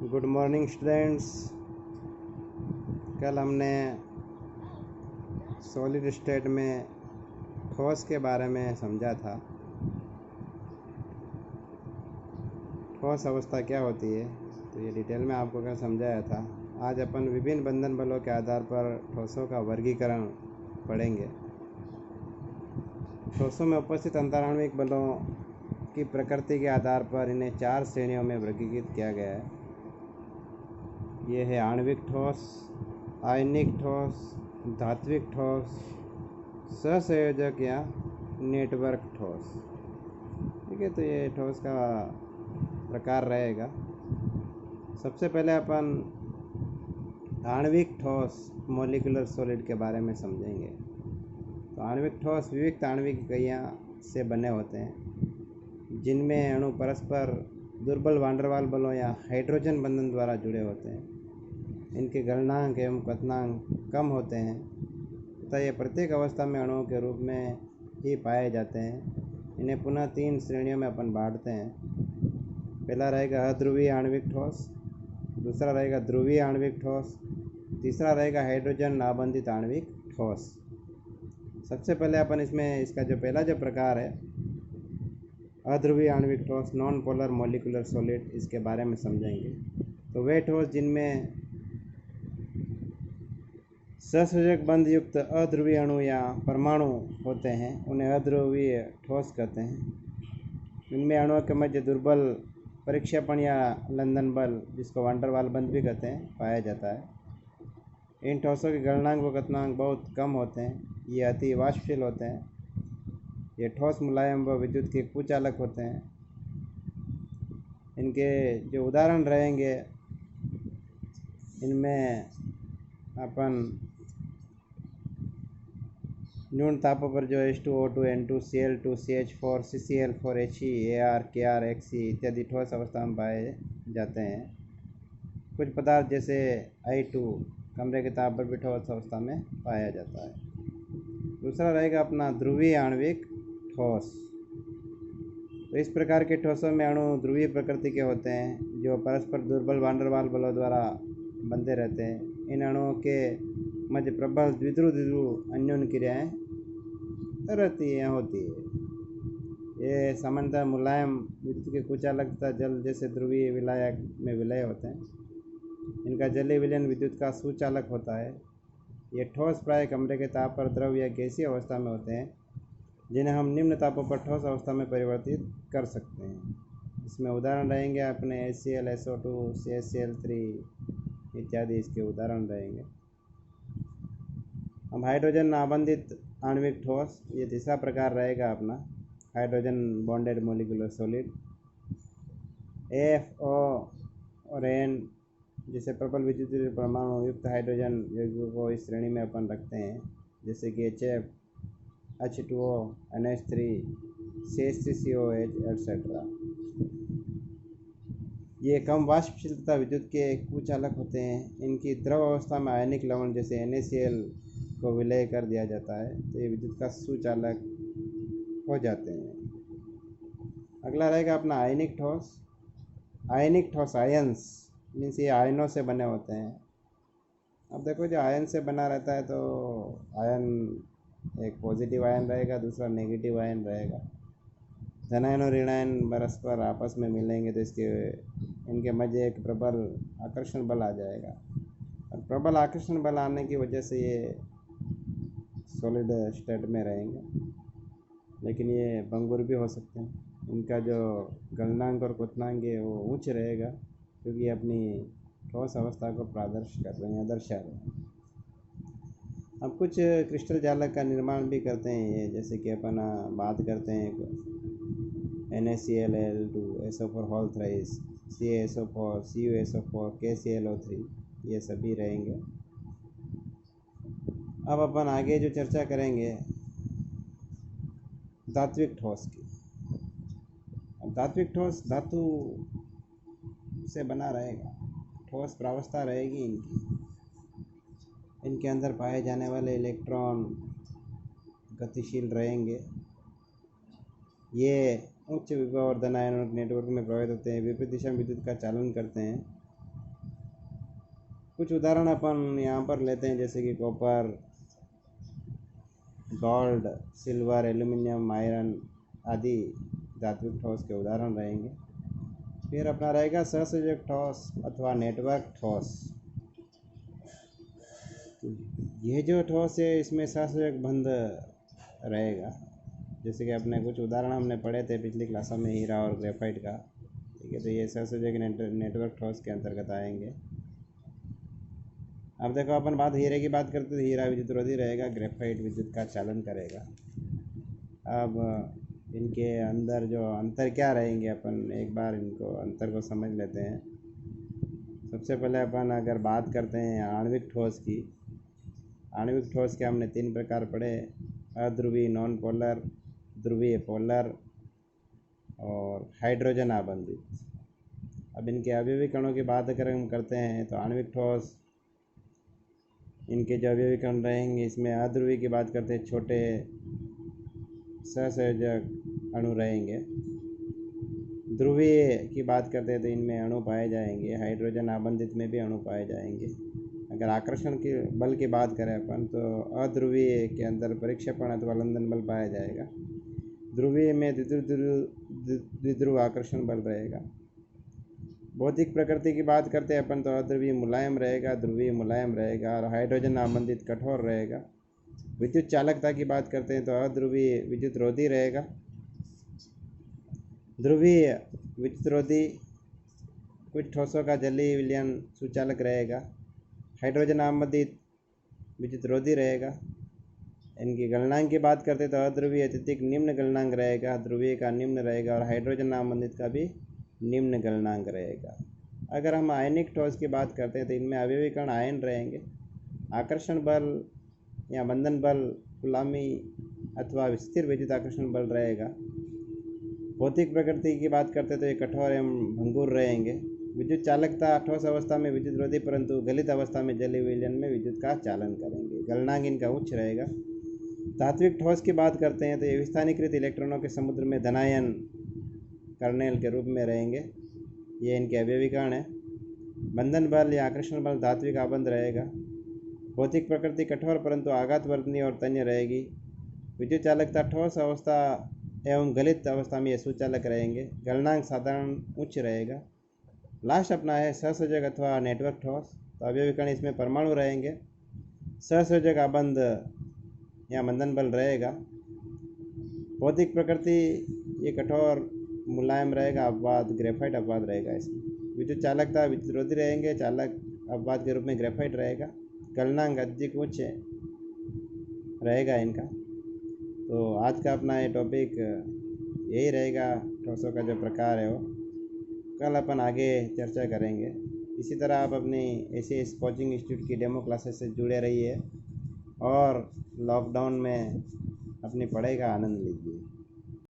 Good morning students. कल हमने solid state में ठोस के बारे में समझा था। ठोस अवस्था क्या होती है, तो ये डिटेल में आपको कल समझाया था। आज अपन विभिन्न बंधन बलों के आधार पर ठोसों का वर्गीकरण पढ़ेंगे। ठोसों में उपस्थित अंतराण्विक बलों की प्रकृति के आधार पर इन्हें 4 श्रेणियों में वर्गीकृत किया गया है। ये है आणविक ठोस, आयनिक ठोस, धात्विक ठोस, सहसंयोजक या नेटवर्क ठोस। ठीक है, तो ये ठोस का प्रकार रहेगा। सबसे पहले अपन आणविक ठोस मॉलिक्यूलर सॉलिड के बारे में समझेंगे। तो आणविक ठोस विविक्त आणविक इकाइयाँ से बने होते हैं, जिनमें अणु परस्पर दुर्बल वान डेर वाल बलों या हाइड्रोजन बंधन द्वारा जुड़े होते हैं। इनके गलनांक एवं क्वथनांक कम होते हैं तथा ये प्रत्येक अवस्था में अणुओं के रूप में ही पाए जाते हैं। इन्हें पुनः 3 श्रेणियों में अपन बांटते हैं। पहला रहेगा अध्रुवीय आणविक ठोस, दूसरा रहेगा ध्रुवीय आणविक ठोस, तीसरा रहेगा हाइड्रोजन आबंधित आणविक ठोस। सबसे पहले अपन इसमें इसका जो पहला जो प्रकार है अध्रुवीय आणविक ठोस, नॉन पोलर मॉलिक्यूलर सॉलिड, इसके बारे में समझेंगे। तो वे ठोस जिनमें सहसंयोजक बंध युक्त अध्रुवीय अणु या परमाणु होते हैं उन्हें अध्रुवीय ठोस कहते हैं। इनमें अणुओं के मध्य दुर्बल परिक्षेपण या लंदन बल, जिसको वान डेर वाल बंध भी कहते हैं, पाया जाता है। इन ठोसों के गलनांक व क्वथनांक बहुत कम होते हैं। ये अति वाष्पशील होते हैं। ये ठोस मुलायम व विद्युत के कुचालक होते हैं। इनके जो उदाहरण रहेंगे, इनमें अपन न्यून तापों पर जो H2O2, N2, Cl2, CH4, CCl4, He, Ar, Kr, Xe इत्यादि ठोस अवस्था में पाए जाते हैं। कुछ पदार्थ जैसे I2 कमरे के ताप पर भी ठोस अवस्था में पाया जाता है। दूसरा रहेगा अपना ध्रुवीय आणविक ठोस। तो इस प्रकार के ठोसों में अणु ध्रुवीय प्रकृति के होते हैं, जो परस्पर दुर्बल वान डेर वाल बलों द्वारा बंधे रहते हैं। इन अणुओं के मध्य प्रबल द्विध्रुव अन्योन्य क्रियाएँ होती है। ये सामान्यतः मुलायम विद्युत के कुचालक तथा जल जैसे ध्रुवीय विलायक में विलय होते हैं। इनका जलीय विलयन विद्युत का सुचालक होता है। ये ठोस प्राय कमरे के ताप पर द्रव या गैसीय अवस्था में होते हैं, जिन्हें हम निम्न तापों पर ठोस अवस्था में परिवर्तित कर सकते हैं। इसमें उदाहरण रहेंगे अपने HCl, SO2, CaCl3 इत्यादि इसके उदाहरण रहेंगे। अब हाइड्रोजन आबंधित आणविक ठोस, ये तीसरा प्रकार रहेगा अपना hydrogen bonded molecular solid. AF, O और N जैसे प्रबल विद्युत परमाणु युक्त हाइड्रोजन यौगिकों को इस श्रेणी में अपन रखते हैं, जैसे कि HF, H2O, NH3, CH3COH etcetera. ये कम वाष्पशील तथा विद्युत के कुचालक होते हैं। इनकी द्रव अवस्था में आयनिक लवण जैसे NaCl को विलय कर दिया जाता है, तो ये विद्युत का सुचालक हो जाते हैं। अगला रहेगा अपना आयनिक ठोस। आयनिक ठोस आयन्स मीन्स ये आयनों से बने होते हैं। अब देखो, जो आयन से बना रहता है, तो आयन एक पॉजिटिव आयन रहेगा, दूसरा नेगेटिव आयन रहेगा। धनायन और ऋणायन परस्पर आपस में मिलेंगे तो इनके मध्य एक प्रबल आकर्षण बल आ जाएगा, और प्रबल आकर्षण बल आने की वजह से ये सॉलिड स्टेट में रहेंगे, लेकिन ये भंगुर भी हो सकते हैं। इनका जो गलनांक और क्वथनांक है वो उच्च रहेगा, क्योंकि अपनी ठोस अवस्था को प्रदर्श कर रहे हैं, दर्शा रहे हैं। अब कुछ क्रिस्टल जालक का निर्माण भी करते हैं ये, जैसे कि अपन बात करते हैं NaCl2, SO4 whole thrice, CaSO4, CuSO4, KClO3, ये सभी रहेंगे। अब अपन आगे जो चर्चा करेंगे धात्विक ठोस की। अब धात्विक ठोस धातु से बना रहेगा, ठोस प्रावस्था रहेगी इनके अंदर पाए जाने वाले इलेक्ट्रॉन गतिशील रहेंगे। ये उच्च विभव और धनायन नेटवर्क में प्रभावित होते हैं, विपरीत दिशा में विद्युत का चालन करते हैं। कुछ उदाहरण अपन यहाँ पर लेते हैं, जैसे कि copper, gold, silver, aluminium, iron आदि धात्विक ठोस के उदाहरण रहेंगे। फिर अपना रहेगा सहसंयोजक ठोस अथवा नेटवर्क ठोस। तो ये जो ठोस है इसमें सहसंयोजक बंध रहेगा। जैसे कि अपने कुछ उदाहरण हमने पढ़े थे पिछली क्लासों में, हीरा और ग्रेफाइट का, ठीक है। तो ये सहसंयोजक नेटवर्क ठोस के अंतर्गत आएंगे। अब देखो अपन हीरे की बात करते तो हीरा विद्युत रोधी रहेगा, ग्रेफाइट विद्युत का चालन करेगा। अब इनके अंदर जो अंतर क्या रहेंगे, अपन एक बार इनको अंतर को समझ लेते हैं। सबसे पहले अपन अगर बात करते हैं आणविक ठोस की, आणविक ठोस के हमने 3 प्रकार पढ़े, अध्रुवीय नॉन पोलर, ध्रुवीय पोलर और हाइड्रोजन आबंधित। अब इनके अवयवी कणों की बात अगर हम करते हैं तो आणविक ठोस इनके जो अवयवी कण रहेंगे, इसमें अध्रुवीय की बात करते हैं छोटे सहसंयोजक अणु रहेंगे, ध्रुवीय की बात करते हैं तो इनमें अणु पाए जाएंगे, हाइड्रोजन आबंधित में भी अणु पाए जाएंगे। अगर आकर्षण के बल की बात करें अपन तो अध्रुवीय के अंदर परिक्षेपण अथवा लंदन बल पाया जाएगा, ध्रुवीय में द्विध्रुव आकर्षण बल रहेगा। भौतिक प्रकृति की बात करते हैं अपन तो अध्रुवीय मुलायम रहेगा, ध्रुवीय मुलायम रहेगा और हाइड्रोजन आबंधित कठोर रहेगा। विद्युत चालकता की बात करते हैं तो अध्रुवीय विद्युत रोधी रहेगा, ध्रुवीय विद्युत रोधी कुछ ठोसों का जलीय विलयन सुचालक रहेगा, हाइड्रोजन आबंधित विद्युत रोधी रहेगा। इनकी गलनांक की बात करते हैं तो अध्रुवीय अत्यधिक निम्न गलनांक रहेगा, ध्रुवीय का निम्न रहेगा और हाइड्रोजन आबंधित का भी निम्न गलनांक रहेगा। अगर हम आयनिक ठोस की बात करते हैं तो इनमें अवयवी कण आयन रहेंगे, आकर्षण बल या बंधन बल गुलामी अथवा स्थिर विद्युत आकर्षण बल रहेगा। भौतिक प्रकृति की बात करते हैं तो ये कठोर एवं भंगुर रहेंगे। विद्युत चालकता ठोस अवस्था में विद्युत रोधी परंतु गलित अवस्था में जलीय विलयन में विद्युत का चालन करेंगे, गलनांक इनका उच्च रहेगा। धात्विक ठोस की बात करते हैं तो ये विस्थानीकृत इलेक्ट्रॉनों के समुद्र में धनायन कर्नेल के रूप में रहेंगे, ये इनके अवयवी कण है। बंधन बल या आकर्षण बल धात्विक आबंध रहेगा। भौतिक प्रकृति कठोर परंतु आघातवर्धनी और तन्य रहेगी। विद्युत चालकता ठोस अवस्था एवं गलित अवस्था में ये सुचालक रहेंगे, गलनांक साधारण उच्च रहेगा। लास्ट अपना है सहसंयोजक अथवा नेटवर्क ठोस, तो अवयवी कण इसमें परमाणु रहेंगे, सहसंयोजक आबंध या बंधन बल रहेगा। भौतिक प्रकृति ये कठोर मुलायम रहेगा, अपवाद ग्रेफाइट अपवाद रहेगा। इसमें विद्युत चालकता विद्युत रोधी रहेंगे, चालक अपवाद के रूप में ग्रेफाइट रहेगा, गलनांक अधिक उच्च रहेगा इनका। तो आज का अपना ये टॉपिक यही रहेगा, ठोसों का जो प्रकार है वो कल अपन आगे चर्चा करेंगे। इसी तरह आप अपनी एसीएस कोचिंग इंस्टीट्यूट की डेमो क्लासेस से जुड़े रहिए और लॉकडाउन में अपनी पढ़ाई का आनंद लीजिए।